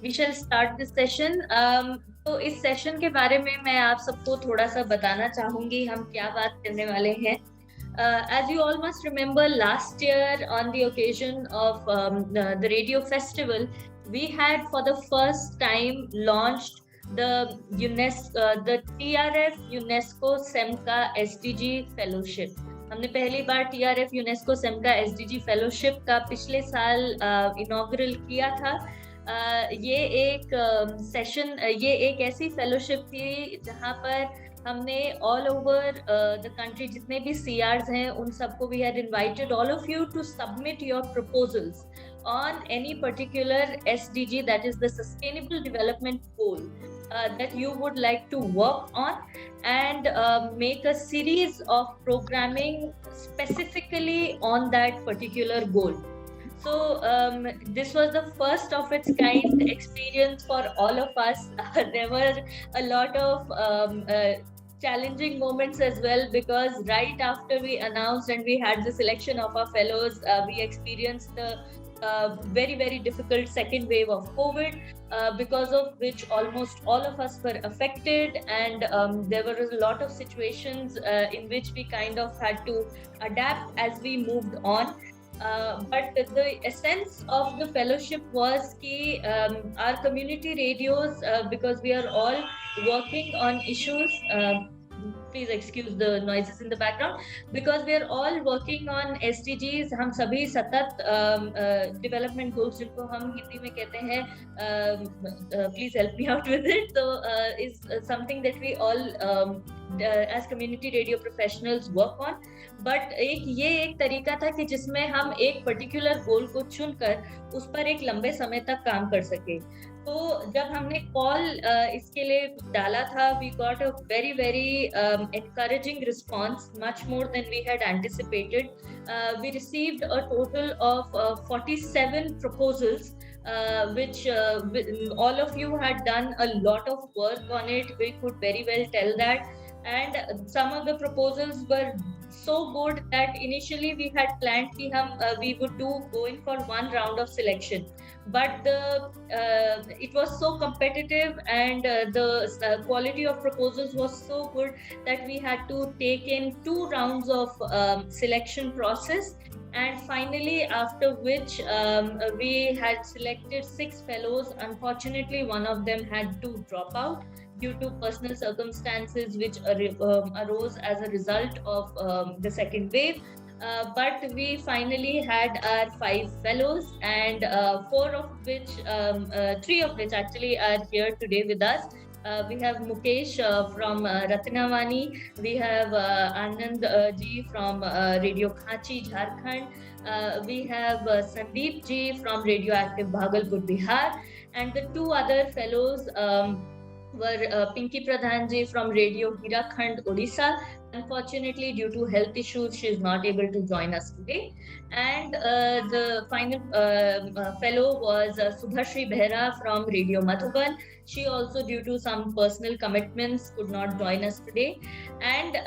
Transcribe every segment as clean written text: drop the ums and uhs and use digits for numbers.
we shall start this session. तो इस session के बारे में मैं आप सबको थोड़ा सा बताना चाहूंगी हम क्या बात करने वाले हैं. As you all must remember, last year on the occasion of the radio festival, we had for the first time launched the TRF UNESCO SEMCA SDG Fellowship. हमने पहली बार TRF UNESCO SEMCA SDG Fellowship का पिछले साल inaugural किया था. ये एक session, ये एक ऐसी फेलोशिप थी जहाँ पर हमने ऑल ओवर द कंट्री जितने भी CRs हैं उन सबको we had invited all of you to submit your proposals on any particular SDG, that is the Sustainable Development Goal, that you would like to work on and make a series of programming specifically on that particular goal. So this was the first of its kind experience for all of us. There were a lot of challenging moments as well, because right after we announced and we had the selection of our fellows, we experienced the very, very difficult second wave of COVID, because of which almost all of us were affected, and there were a lot of situations in which we kind of had to adapt as we moved on. But the essence of the fellowship was कि our community radios, because we are all working on issues, please excuse the noises in the background, because we are all working on SDGs. हम सभी सतत development goals जिनको हम हिंदी में कहते हैं, please help me out with it, so is something that we all as community radio professionals work on. But ये एक तरीका था कि जिसमें हम एक पर्टिकुलर गोल को चुनकर उस पर एक लंबे समय तक काम कर सके. तो जब हमने कॉल इसके लिए डाला था, we got a very, very encouraging response, much more than we had anticipated. We received a total of 47 proposals, which all of you had done a lot of work on it. We could very well tell that. And some of the proposals were so good that initially we had planned that we would go in for one round of selection, but it was so competitive and the quality of proposals was so good that we had to take in 2 rounds of selection process, and finally after which we had selected 6 fellows. Unfortunately, one of them had to drop out due to personal circumstances which arose as a result of the second wave. But we finally had our 5 fellows, and 3 of which actually are here today with us. We have Mukesh from Ratnavani, we have Anand ji from Radio Khanchi, Jharkhand, we have Sandeep ji from Radioactive Bhagalpur, Bihar, and the 2 other fellows were Pinky Pradhan ji from Radio Hirakhand, Odisha. Unfortunately, due to health issues, she is not able to join us today. And the final fellow was Subhashri Behra from Radio Madhuban. She also, due to some personal commitments, could not join us today. And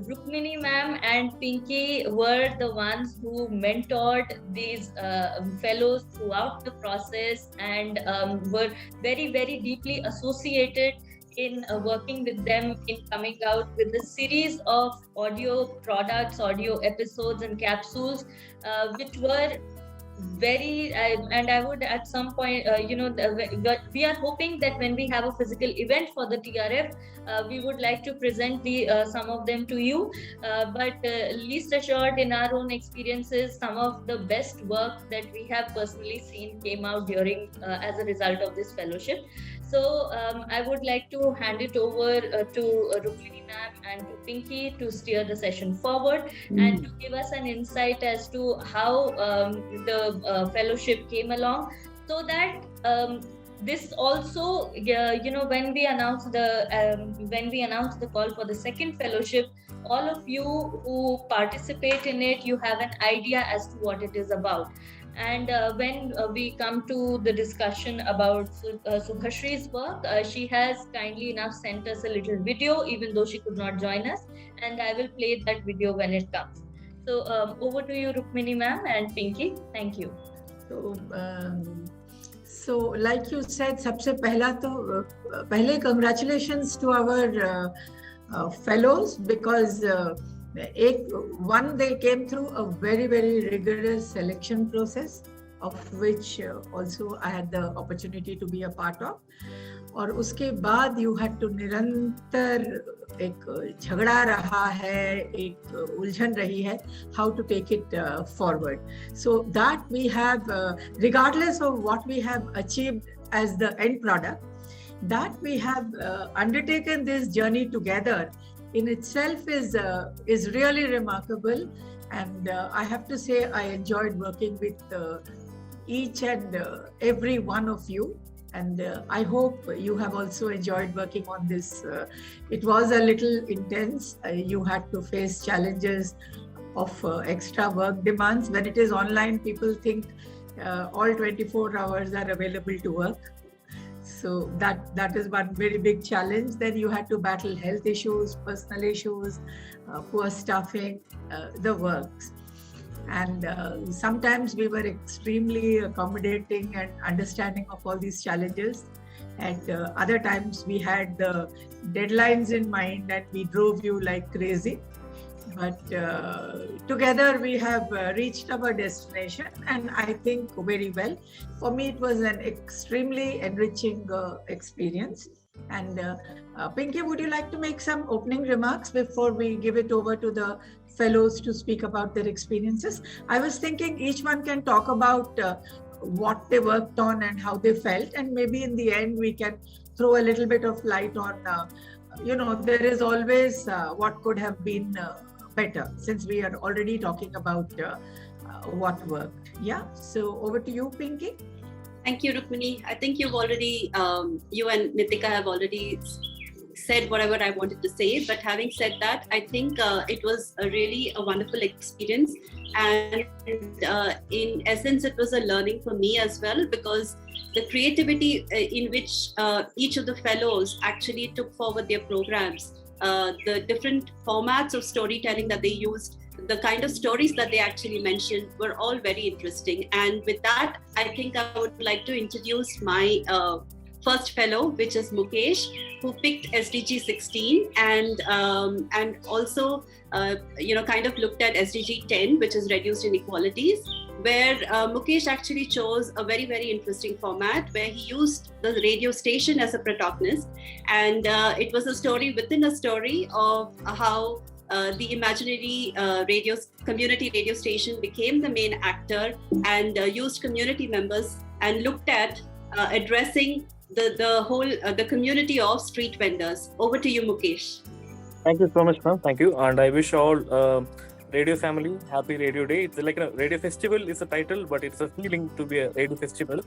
Rukmini ma'am and Pinky were the ones who mentored these fellows throughout the process, and were very, very deeply associated in working with them in coming out with a series of audio products, audio episodes and capsules, which were very, and I would at some point, we are hoping that when we have a physical event for the TRF, we would like to present some of them to you. But least assured, in our own experiences, some of the best work that we have personally seen came out during as a result of this fellowship. So I would like to hand it over to Rukmini ma'am and to Pinky to steer the session forward and to give us an insight as to how the fellowship came along, so that this also, when we announced the call for the second fellowship, all of you who participate in it, you have an idea as to what it is about. And when we come to the discussion about Subhashri's work, she has kindly enough sent us a little video, even though she could not join us, and I will play that video when it comes. So over to you, Rukmini ma'am and Pinky. Thank you. So So like you said, सबसे पहला तो पहले congratulations to our fellows, because one, they came through a very, very rigorous selection process, of which also I had the opportunity to be a part of. और उसके बाद you had to निरंतर एक झगड़ा रहा है, एक उलझन रही है, how to take it forward. So that we have, regardless of what we have achieved as the end product, that we have undertaken this journey together in itself is really remarkable. And I have to say, I enjoyed working with each and every one of you. And I hope you have also enjoyed working on this. It was a little intense. You had to face challenges of extra work demands. When it is online, people think all 24 hours are available to work. So that is one very big challenge. Then you had to battle health issues, personal issues, poor staffing, the works. And sometimes we were extremely accommodating and understanding of all these challenges. And other times we had the deadlines in mind and we drove you like crazy. But together we have reached our destination, and I think very well. For me, it was an extremely enriching experience. And Pinky, would you like to make some opening remarks before we give it over to the fellows to speak about their experiences? I was thinking each one can talk about what they worked on and how they felt, and maybe in the end we can throw a little bit of light on, there is always what could have been better, since we are already talking about what worked. Yeah, so over to you, Pinky. Thank you, Rukmini. I think you've already, you and Nitika have already said whatever I wanted to say. But having said that, I think it was really a wonderful experience. And in essence, it was a learning for me as well, because the creativity in which each of the fellows actually took forward their programs, the different formats of storytelling that they used, the kind of stories that they actually mentioned were all very interesting. And with that, I think I would like to introduce my first fellow, which is Mukesh, who picked SDG 16 and also kind of looked at SDG 10, which is reduced inequalities, where Mukesh actually chose a very, very interesting format where he used the radio station as a protagonist. And it was a story within a story of how the imaginary community radio station became the main actor and used community members and looked at addressing the whole the community of street vendors. Over to you, Mukesh. Thank you so much, ma'am. Thank you, and I wish all radio family happy Radio Day. It's like a radio festival is a title, but it's a feeling to be a radio festival.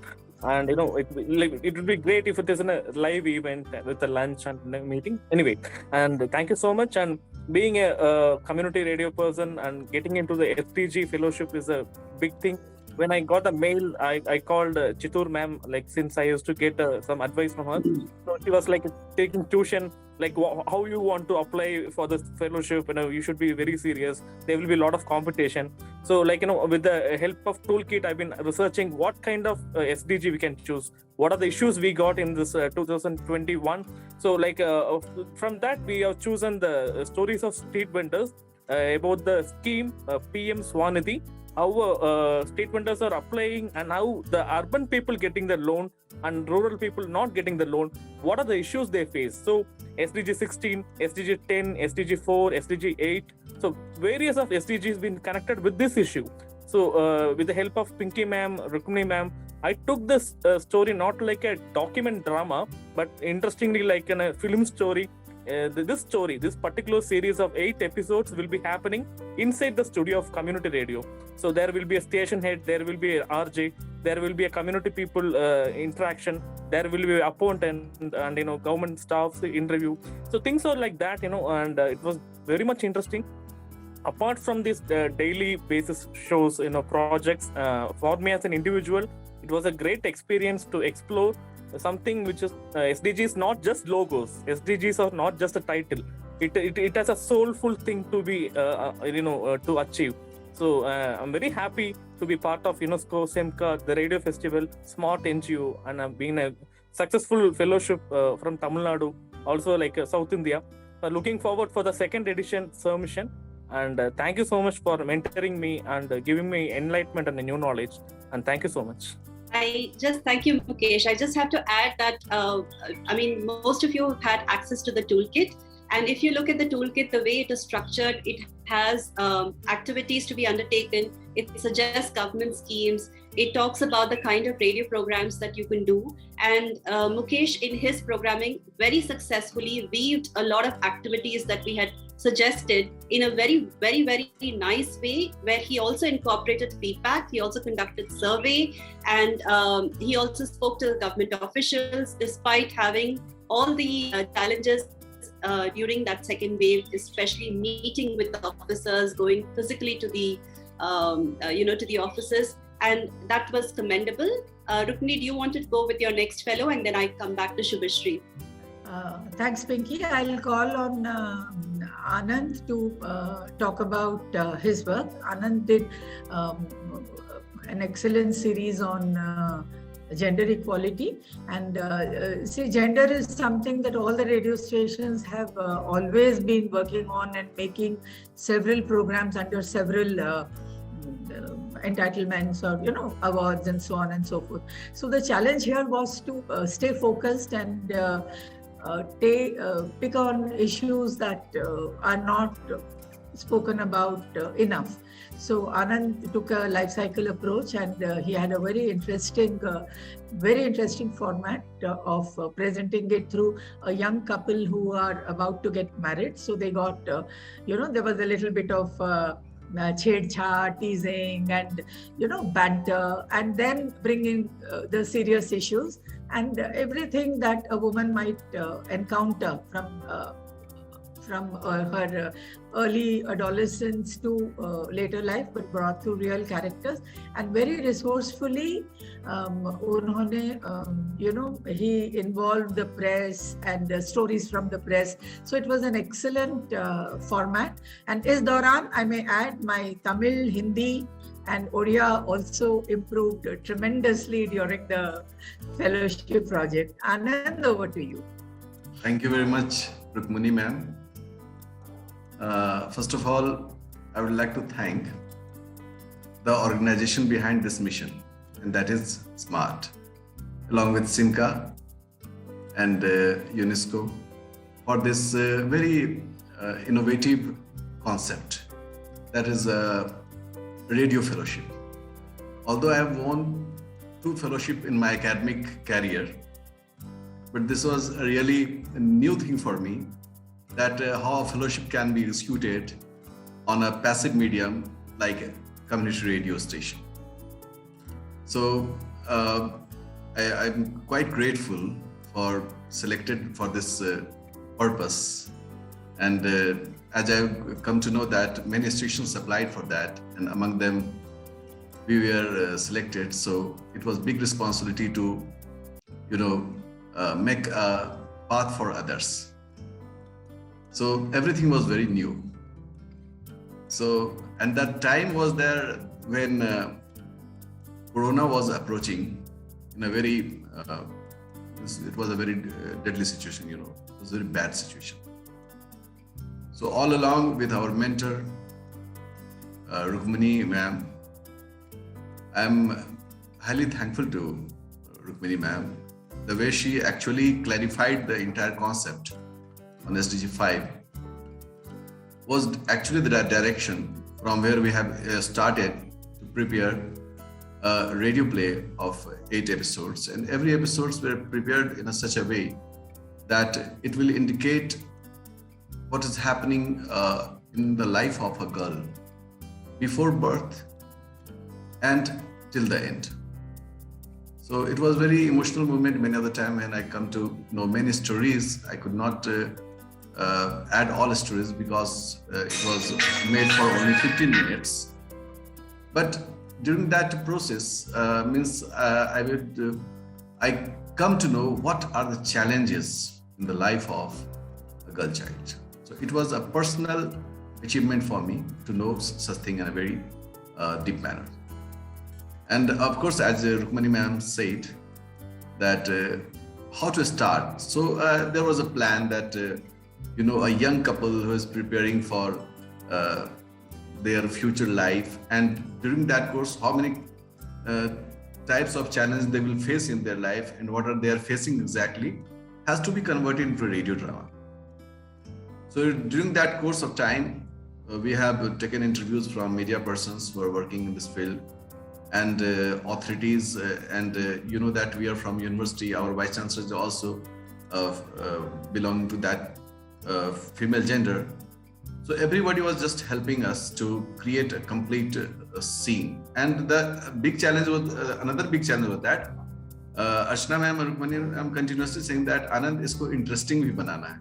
And it would be great if it is in a live event with a lunch and a meeting. Anyway, and thank you so much. And being a community radio person and getting into the SDG Fellowship is a big thing. When I got a mail, I called Chittur ma'am, like, since I used to get some advice from her. So she was like taking tuition, like how you want to apply for this fellowship, you should be very serious. There will be a lot of competition. So with the help of toolkit, I've been researching what kind of SDG we can choose. What are the issues we got in this 2021? So from that, we have chosen the stories of street vendors about the scheme PM Swanidhi, how state vendors are applying and how the urban people getting the loan and rural people not getting the loan, what are the issues they face. So SDG 16, SDG 10, SDG 4, SDG 8. So various of SDGs been connected with this issue. So with the help of Pinky ma'am, Rukmini ma'am, I took this story not like a document drama, but interestingly like in a film story. This particular series of 8 episodes will be happening inside the studio of community radio. So there will be a station head, there will be a RJ, there will be a community people interaction, there will be appointment and government staff's interview. So things are like that, and it was very much interesting. Apart from these daily basis shows, projects, for me as an individual, it was a great experience to explore something which is SDGs, not just logos. SDGs are not just a title. It has a soulful thing to be to achieve. So I'm very happy to be part of UNESCO, SIMCA, the Radio Festival, Smart NGO, and I've been a successful fellowship from Tamil Nadu, also like South India. Looking forward for the second edition submission. And thank you so much for mentoring me and giving me enlightenment and new knowledge. And thank you so much. I just thank you, Mukesh. I just have to add that, most of you have had access to the toolkit. And if you look at the toolkit, the way it is structured, it has activities to be undertaken. It suggests government schemes. It talks about the kind of radio programs that you can do. And Mukesh, in his programming, very successfully weaved a lot of activities that we had suggested in a very, very, very nice way, where he also incorporated feedback. He also conducted survey, and he also spoke to the government officials, despite having all the challenges during that second wave, especially meeting with the officers, going physically to the to the offices, and that was commendable. Rukmini, do you want to go with your next fellow, and then I come back to Shubhashri? Thanks, Pinky. I'll call on Anand to talk about his work. Anand did an excellent series on gender equality, and see, gender is something that all the radio stations have always been working on and making several programs under several entitlements or awards and so on and so forth. So the challenge here was to stay focused and pick on issues that are not spoken about enough. So Anand took a life cycle approach, and he had a very interesting format of presenting it through a young couple who are about to get married. So they got, there was a little bit of chhed-chha, teasing, and banter, and then bringing the serious issues and everything that a woman might encounter from her early adolescence to later life, but brought through real characters. And very resourcefully, he involved the press and stories from the press. So it was an excellent format. And is Dauran, I may add, my Tamil, Hindi, and Odia also improved tremendously during the fellowship project. Anand, over to you. Thank you very much, Rukmini ma'am. First of all, I would like to thank the organization behind this mission, and that is SMART, along with SIMCA and UNESCO, for this very innovative concept, that is Radio Fellowship. Although I have won 2 fellowships in my academic career, but this was really a new thing for me, that how a fellowship can be executed on a passive medium like a community radio station. So I'm quite grateful for selected for this purpose. And as I've come to know that many stations applied for that, and among them we were selected. So it was big responsibility to, make a path for others. So everything was very new. So, and that time was there when Corona was approaching in a very, it was a very deadly situation, it was a very bad situation. So all along with our mentor, Rukmini ma'am, I'm highly thankful to Rukmini ma'am, the way she actually clarified the entire concept on SDG 5 was actually the direction from where we have started to prepare a radio play of 8 episodes, and every episodes were prepared in such a way that it will indicate what is happening in the life of a girl before birth and till the end. So it was very emotional moment many other time when I come to know many stories. I could not add all the stories because it was made for only 15 minutes. But during that process, I come to know what are the challenges in the life of a girl child. So it was a personal achievement for me to know such thing in a very deep manner. And of course, as Rukmani ma'am said, that how to start. So there was a plan that a young couple who is preparing for their future life, and during that course, how many types of challenges they will face in their life and what are they are facing exactly, has to be converted into a radio drama. So during that course of time, we have taken interviews from media persons who are working in this field, and authorities, and you know that we are from university. Our vice chancellor is also belonging to that female gender. So everybody was just helping us to create a complete scene. And the big challenge was, another big challenge was that Ashna ma'am and Rukmani ma'am continuously saying that Anand, इसको interesting भी बनाना है.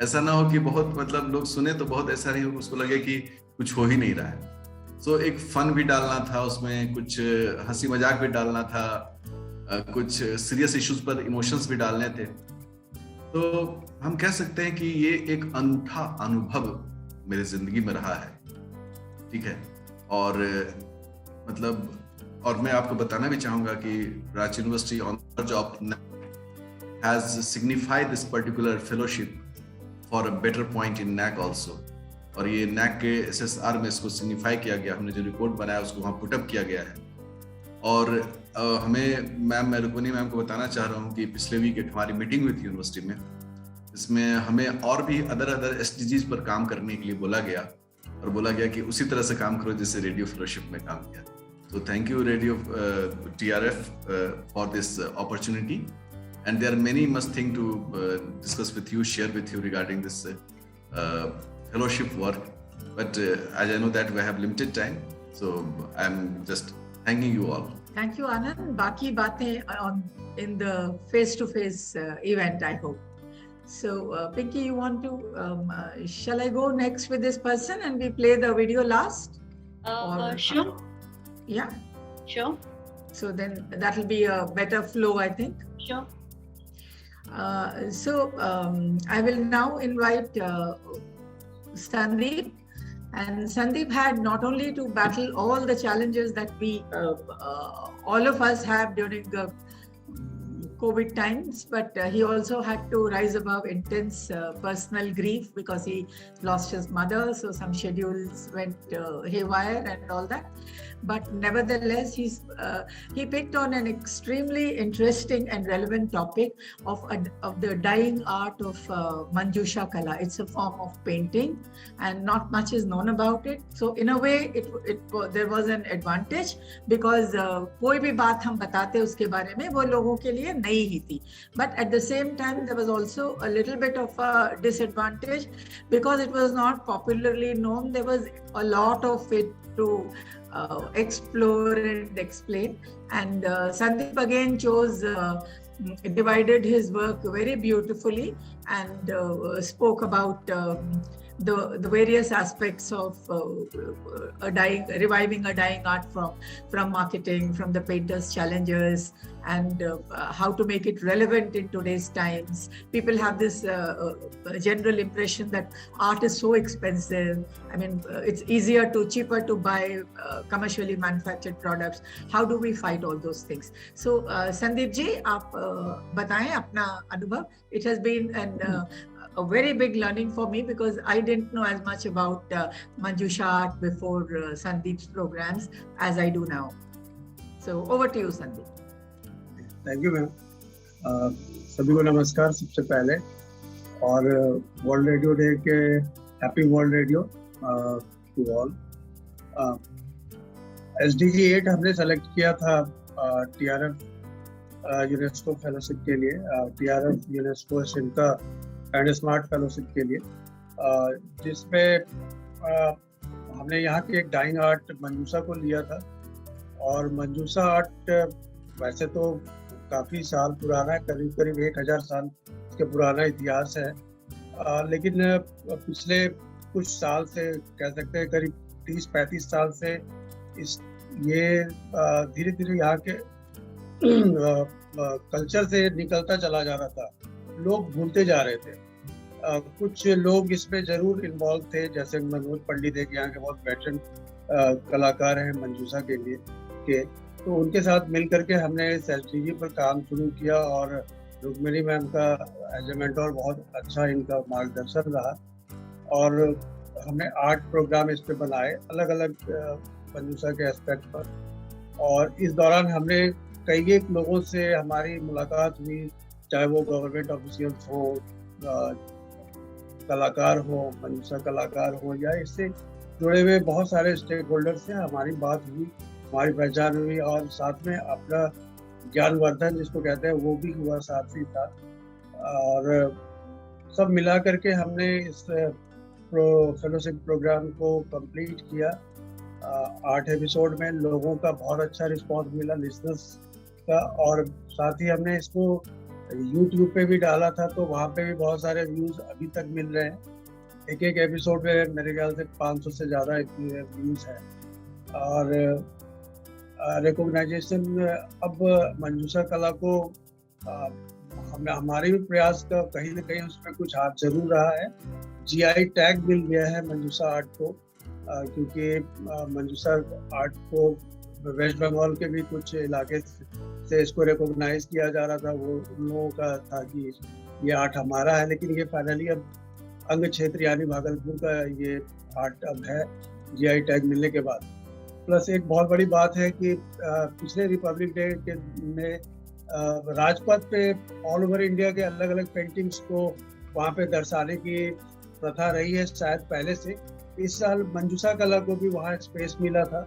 ऐसा ना हो कि बहुत मतलब लोग सुने तो बहुत ऐसा नहीं हो, उसको लगे कि कुछ हो ही नहीं रहा है. So एक फन भी डालना था उसमें, कुछ हंसी मजाक भी डालना था, कुछ सीरियस इश्यूज पर इमोशंस भी डालने थे. तो हम कह सकते हैं कि ये एक अनूठा अनुभव मेरी जिंदगी में रहा है. ठीक है. और मतलब, और मैं आपको बताना भी चाहूंगा कि Ranchi university on the job has signified this particular fellowship for a better point in NAC also. और ये NAC के SSR में इसको सिग्निफाई किया गया. हमने जो रिपोर्ट बनाया उसको वहाँ पुटअप किया गया है. और हमें मैं रुक्मिणी मैम को बताना चाह रहा हूँ कि पिछले वीक एक हमारी मीटिंग हुई थी यूनिवर्सिटी में, इसमें हमें और भी अदर SDGs पर काम करने के लिए बोला गया, और बोला गया कि उसी तरह से काम करो जैसे रेडियो फेलोशिप में काम किया. So thank you Radio TRF for this opportunity, and there are many much things to discuss with you, share with you regarding this fellowship work, but as I know that we have limited time, so I'm just thanking you all. Thank you, Anand. Baki baatein in the face-to-face event, I hope. So, Pinky, you want to, shall I go next with this person and we play the video last? Sure. Yeah? Sure. So then that will be a better flow, I think. Sure. I will now invite Sandeep. And Sandeep had not only to battle all the challenges that we, all of us have during the COVID times, but he also had to rise above intense personal grief because he lost his mother. So some schedules went haywire and all that. But nevertheless, he picked on an extremely interesting and relevant topic of the dying art of Manjusha Kala. It's a form of painting, and not much is known about it. So in a way, there was an advantage because कोई भी बात हम बताते उसके बारे में वो लोगों के लिए नई ही थी. But at the same time, there was also a little bit of a disadvantage because it was not popularly known. There was a lot of it to explore and explain, and Sandeep again divided his work very beautifully and spoke about the various aspects of reviving a dying art from marketing, from the painter's challenges, and how to make it relevant in today's times. People have this general impression that art is so expensive. I mean, it's cheaper to buy commercially manufactured products. How do we fight all those things? So, Sandeep ji, aap bataएं अपना अनुभव. It has been a very big learning for me because I didn't know as much about Manjusha art before Sandeep's programs as I do now. So over to you, Sandeep. Thank you, ma'am. सभी को नमस्कार सबसे पहले, और world radio day के happy world radio to all. SDG 8 हमने select किया था TRF यूनेस्को फेलोशिप के लिए, TRF UNESCO शिल्का and smart fellowship के लिए, जिसमें हमने यहाँ के एक डाइंग आर्ट मंजूसा को लिया था. और मंजूसा आर्ट वैसे तो काफ़ी साल पुराना है, करीब 1000 साल इसके पुराना इतिहास है, लेकिन पिछले कुछ साल से कह सकते हैं करीब 30-35 साल से ये धीरे धीरे यहाँ के कल्चर से निकलता चला जा रहा था. लोग भूलते जा रहे थे. कुछ लोग इसमें जरूर इन्वॉल्व थे, जैसे मनोज पंडित एक यहाँ के बहुत वेटरन कलाकार हैं मंजूषा के लिए के, तो उनके साथ मिल करके हमने इस SDG पर काम शुरू किया और रुक्मिणी मैम का एज ए मेंटोर बहुत अच्छा इनका मार्गदर्शन रहा और हमने 8 प्रोग्राम इस पे बनाए अलग अलग मंजूषा के एस्पेक्ट पर। और इस दौरान हमने कई एक लोगों से हमारी मुलाकात हुई, चाहे वो गवर्नमेंट ऑफिशियल्स हो, कलाकार हो, मंजूषा कलाकार हो, या इससे जुड़े हुए बहुत सारे स्टेक होल्डर्स से हमारी बात हुई, हमारी पहचान हुई और साथ में अपना ज्ञानवर्धन जिसको कहते हैं वो भी हुआ साथ ही साथ। और सब मिला करके हमने इस फेलोशिप प्रोग्राम को कंप्लीट किया 8 एपिसोड में। लोगों का बहुत अच्छा रिस्पॉन्स मिला, लिसनर्स का, और साथ ही हमने इसको YouTube पे भी डाला था, तो वहाँ पे भी बहुत सारे व्यूज़ अभी तक मिल रहे हैं। एक एक एपिसोड में मेरे ख्याल से 500 से ज़्यादा व्यूज़ हैं। और रिकॉग्नाइजेशन अब मंजूषा कला को हमारे भी प्रयास का कहीं ना कहीं उसमें कुछ हाथ जरूर रहा है। GI टैग मिल गया है मंजूषा आर्ट को, क्योंकि मंजूषा आर्ट को वेस्ट बंगाल के भी कुछ इलाके से इसको रिकॉग्नाइज किया जा रहा था। वो उन लोगों का था कि ये आर्ट हमारा है, लेकिन ये फाइनली अब अंग क्षेत्र यानी भागलपुर का ये आर्ट अब है GI टैग मिलने के बाद। प्लस एक बहुत बड़ी बात है कि पिछले रिपब्लिक डे के में राजपथ पे ऑल ओवर इंडिया के अलग अलग पेंटिंग्स को वहाँ पे दर्शाने की प्रथा रही है शायद पहले से। इस साल मंजूषा कला को भी वहाँ स्पेस मिला था।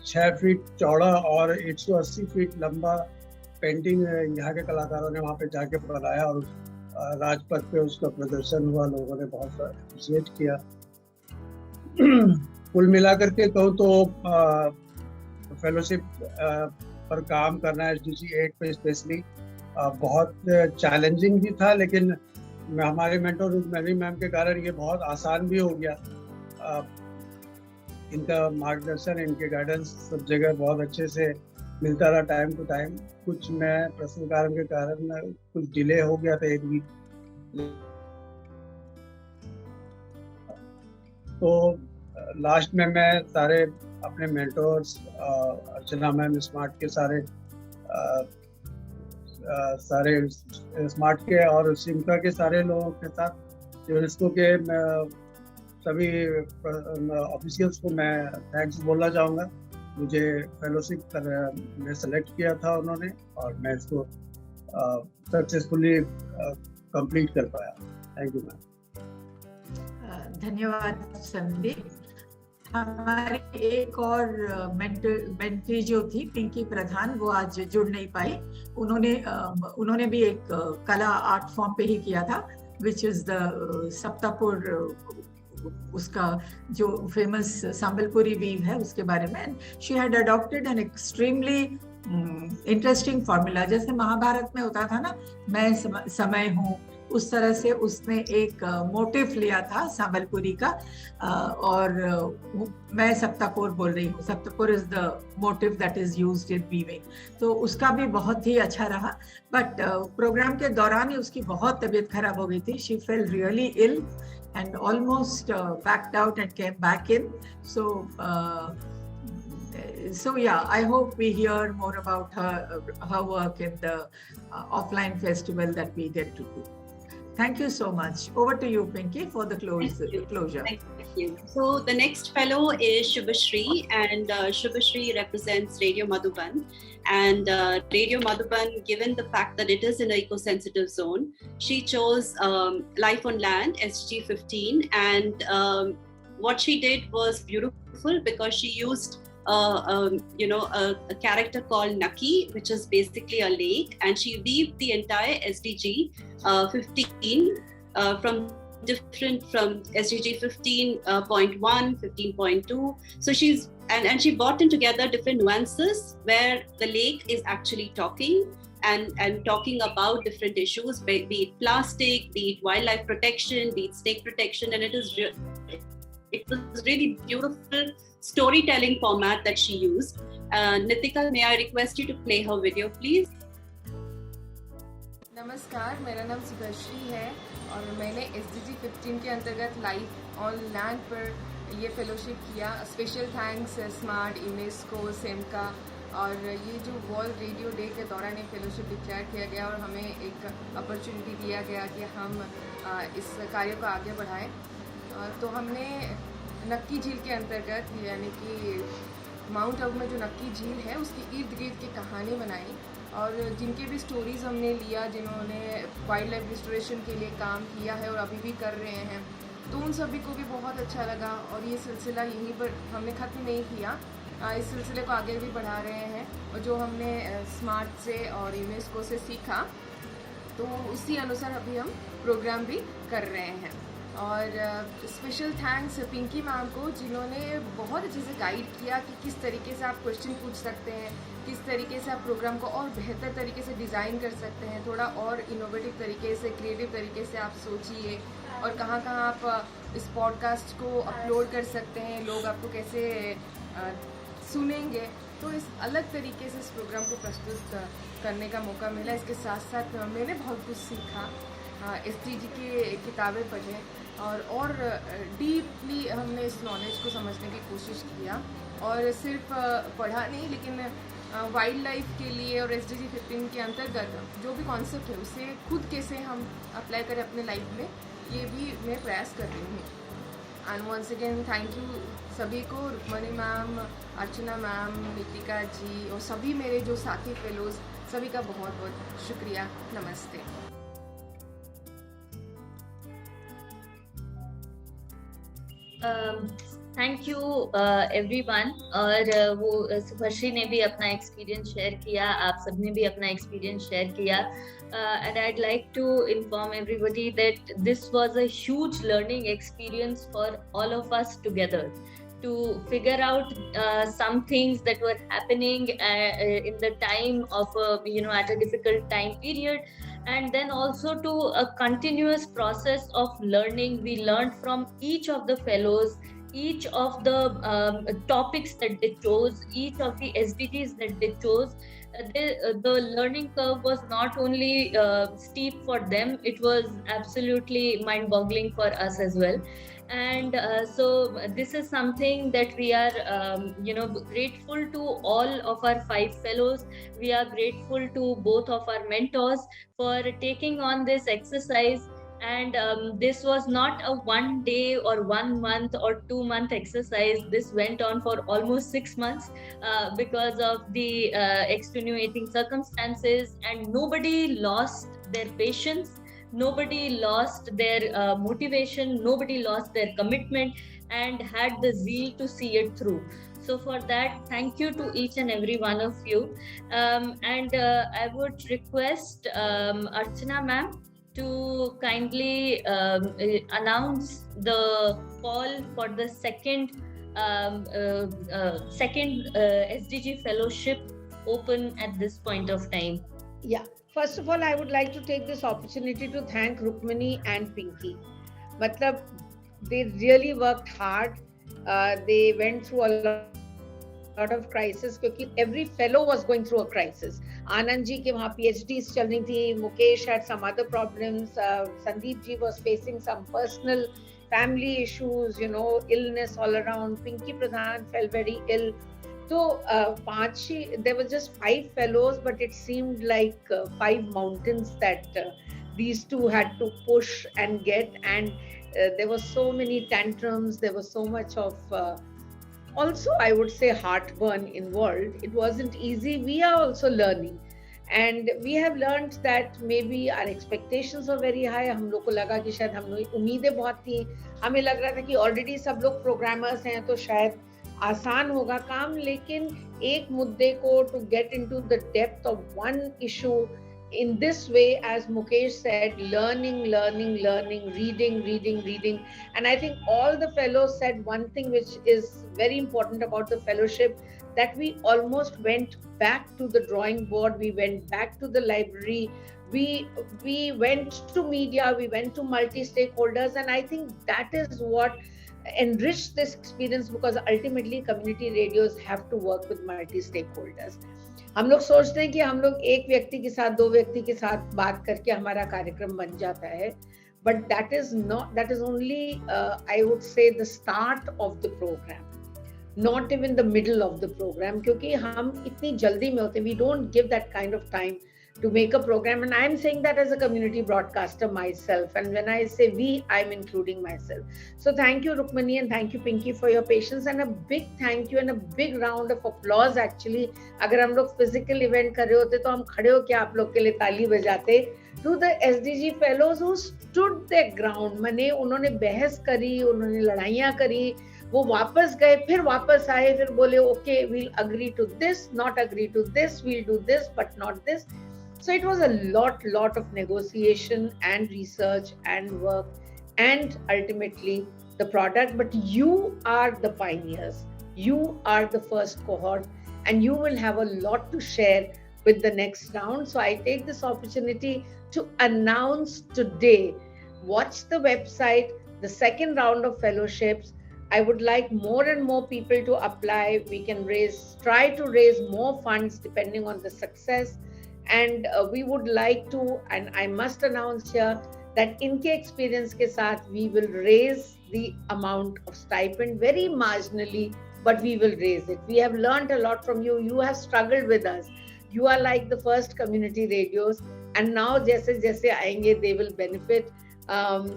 6 फीट चौड़ा और 180 फीट लंबा पेंटिंग यहाँ के कलाकारों ने वहाँ पे जाके बनाया और राजपथ पे उसका प्रदर्शन हुआ, लोगों ने बहुत अप्रिशिएट किया। कुल मिलाकर के कहूँ तो फेलोशिप पर काम करना SDG 8 पे स्पेशली बहुत चैलेंजिंग भी था, लेकिन हमारे मेंटर रुक्मिणी मैम के कारण ये बहुत आसान भी हो गया। इनका मार्गदर्शन, इनके गाइडेंस सब जगह बहुत अच्छे से मिलता रहा टाइम टू टाइम। कुछ मैं पर्सनल कारण के कारण कुछ डिले हो गया था 1 वीक, तो लास्ट में मैं सारे अपने मेंटर्स अर्चना मैम स्मार्ट के सारे स्मार्ट के और सिमका के सारे लोगों के साथ यूनेस्को के सभी ऑफिशियल्स को मैं थैंक्स बोलना चाहूँगा। मुझे फेलोशिप में सेलेक्ट किया था उन्होंने और मैं इसको सक्सेसफुली कंप्लीट कर पाया। Thank you ma'am. धन्यवाद संदीप। हमारी एक और मेंटी जो थी पिंकी प्रधान, वो आज जुड़ नहीं पाई। उन्होंने भी एक कला आर्ट फॉर्म पे ही किया था, विच इज द सप्तापुर, उसका जो फेमस संबलपुरी वीव है उसके बारे में। She had adopted an extremely interesting formula, जैसे महाभारत में होता था ना, मैं समय हूँ, उस तरह से उसने एक मोटिव लिया था संबलपुरी का, और मैं सप्तापुर बोल रही हूँ। Saptapur is the motive that is used in weaving, तो उसका भी बहुत ही अच्छा रहा। बट प्रोग्राम के दौरान ही उसकी बहुत तबीयत खराब हो गई थी। She fell really ill and almost backed out and came back in. So yeah, I hope we hear more about her work in the offline festival that we get to do. Thank you so much. Over to you, Pinky, for the closure. Thank you. So the next fellow is Shubhashri, and Shubhashri represents Radio Madhuban. And Radio Madhuban, given the fact that it is in an eco-sensitive zone, she chose Life on Land, SDG 15. And what she did was beautiful because she used a character called Naki, which is basically a lake, and she weaved the entire SDG 15 from SDG 15.1, 15.2. So she brought in together different nuances where the lake is actually talking and talking about different issues, be it plastic, be it wildlife protection, be it snake protection, and it was really beautiful storytelling format that she used. Nitika, may I request you to play her video, please? नमस्कार, मेरा नाम शुभश्री है और मैंने SDG 15 के अंतर्गत life on land पर ये फेलोशिप किया। स्पेशल थैंक्स स्मार्ट, यूनेस्को, सेमका और ये जो वर्ल्ड रेडियो डे के दौरान ये फेलोशिप डिक्लेयर किया गया और हमें एक अपॉर्चुनिटी दिया गया कि हम इस कार्य को आगे बढ़ाएं। तो हमने नक्की झील के अंतर्गत यानी कि माउंट आबू में जो नक्की झील है उसकी इर्द गिर्द की कहानी बनाई और जिनके भी स्टोरीज़ हमने लिया, जिन्होंने वाइल्ड लाइफ रिस्टोरेशन के लिए काम किया है और अभी भी कर रहे हैं, तो उन सभी को भी बहुत अच्छा लगा। और ये सिलसिला यहीं पर हमने ख़त्म नहीं किया, इस सिलसिले को आगे भी बढ़ा रहे हैं। और जो हमने स्मार्ट से और यूनेस्को से सीखा तो उसी अनुसार अभी हम प्रोग्राम भी कर रहे हैं। और स्पेशल थैंक्स पिंकी मैम को, जिन्होंने बहुत अच्छे से गाइड किया कि किस तरीके से आप क्वेश्चन पूछ सकते हैं, किस तरीके से आप प्रोग्राम को और बेहतर तरीके से डिज़ाइन कर सकते हैं, थोड़ा और इनोवेटिव तरीके से, क्रिएटिव तरीके से आप सोचिए और कहाँ कहाँ आप इस पॉडकास्ट को अपलोड कर सकते हैं, लोग आपको कैसे सुनेंगे। तो इस अलग तरीके से इस प्रोग्राम को प्रस्तुत करने का मौका मिला। इसके साथ साथ मैंने बहुत कुछ सीखा, SDG की किताबें पढ़े और डीपली हमने इस नॉलेज को समझने की कोशिश किया। और सिर्फ पढ़ा नहीं, लेकिन वाइल्ड लाइफ के लिए और SDG 15 के अंतर्गत जो भी कॉन्सेप्ट है उसे खुद कैसे हम अप्लाई करें अपने लाइफ में, ये भी मैं प्रयास कर रही हूँ। And once again thank you सभी को, रुक्मणी मैम, अर्चना मैम, नितिका जी और सभी मेरे जो साथी फेलोज, सभी का बहुत बहुत शुक्रिया। नमस्ते। Thank you everyone. और वो सुभश्री ने भी अपना एक्सपीरियंस शेयर किया, आप सबने भी अपना एक्सपीरियंस शेयर किया। And I'd like to inform everybody that this was a huge learning experience for all of us together to figure out some things that were happening in the time of at a difficult time period, and then also to a continuous process of learning. We learned from each of the fellows, each of the topics that they chose, each of the SDGs that they chose. The learning curve was not only steep for them, it was absolutely mind-boggling for us as well. And so this is something that we are grateful to all of our 5 fellows. We are grateful to both of our mentors for taking on this exercise. And this was not a 1 day or 1 month or 2 month exercise. This went on for almost 6 months because of the extenuating circumstances, and nobody lost their patience, nobody lost their motivation, nobody lost their commitment and had the zeal to see it through. So for that, thank you to each and every one of you. And I would request Archana ma'am to kindly announce the call for the second SDG Fellowship open at this point of time. Yeah, first of all, I would like to take this opportunity to thank Rukmini and Pinky. Matlab, they really worked hard. They went through a lot of crisis because every fellow was going through a crisis. Anand ji ke wahan PhDs chal rahi thi, Mukesh had some other problems, Sandeep ji was facing some personal family issues, illness all around. Pinky Pradhan fell very ill. So there were just 5 fellows, but it seemed like 5 mountains that these two had to push and get, and there were so many tantrums, there was so much of also, I would say, heartburn involved. It wasn't easy. We are also learning, and we have learned that maybe our expectations were very high. हम लोग को लगा कि शायद हम लोग उम्मीदें बहुत थी, हमें लग रहा था कि ऑलरेडी सब लोग प्रोग्रामर्स हैं तो शायद आसान होगा काम, लेकिन एक मुद्दे को to get into the depth of one issue in this way, as Mukesh said, learning, reading. And I think all the fellows said one thing which is very important about the fellowship, that we almost went back to the drawing board, we went back to the library, we went to media, we went to multi-stakeholders, and I think that is what enriched this experience, because ultimately community radios have to work with multi-stakeholders. हम लोग सोचते हैं कि हम लोग एक व्यक्ति के साथ, दो व्यक्ति के साथ बात करके हमारा कार्यक्रम बन जाता है, but that is only, I would say, the start of the program, not even the middle of the program, क्योंकि हम इतनी जल्दी में होते, we don't give that kind of time to make a program. And I'm saying that as a community broadcaster myself, and when I say we, I'm including myself. So thank you Rukmini and thank you Pinky for your patience, and a big thank you and a big round of applause. Actually अगर हम लोग physical event कर रहे होते तो हम खड़े होके आप लोग के लिए ताली बजाते, to the SDG fellows who stood their ground. माने उन्होंने बहस करी, उन्होंने लड़ाइयाँ करी, वो वापस गए, फिर वापस आए, फिर बोले okay, we'll agree to this, not agree to this, we'll do this but not this. So it was a lot of negotiation and research and work and ultimately the product. But you are the pioneers, you are the first cohort, and you will have a lot to share with the next round. So I take this opportunity to announce today, watch the website, the second round of fellowships. I would like more and more people to apply. We can try to raise more funds depending on the success. And we would like to, and I must announce here, that इनके experience के साथ we will raise the amount of stipend very marginally, but we will raise it. We have learned a lot from you. You have struggled with us. You are like the first community radios, and now जैसे जैसे आएंगे they will benefit.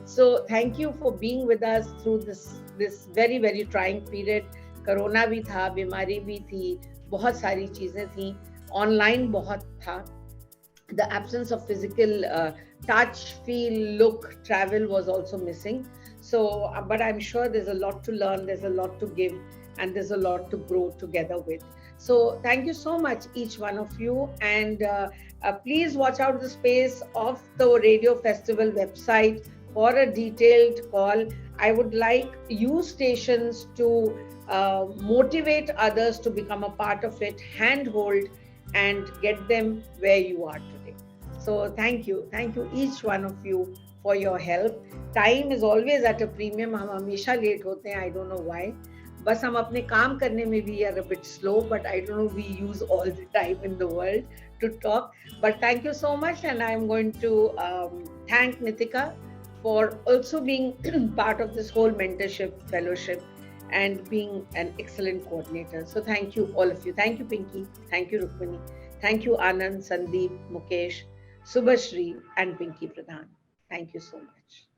So thank you for being with us through this very trying period. Corona भी था, बीमारी भी थी, बहुत सारी चीजें थी, online बहुत था. The absence of physical touch, feel, look, travel was also missing. So, but I'm sure there's a lot to learn, there's a lot to give, and there's a lot to grow together with. So thank you so much, each one of you. And please watch out the space of the Radio Festival website for a detailed call. I would like you stations to motivate others to become a part of it, handhold, and get them where you are today. So thank you each one of you for your help. Time is always at a premium. हम हमेशा late होते हैं, I don't know why. बस हम अपने काम करने में we are a bit slow, but I don't know, we use all the time in the world to talk. But thank you so much, and I'm going to thank Nitika for also being part of this whole mentorship fellowship and being an excellent coordinator. So thank you all of you. Thank you Pinky, thank you Rukmini, thank you Anand, Sandeep, Mukesh, Subhashri and Pinky Pradhan. Thank you so much.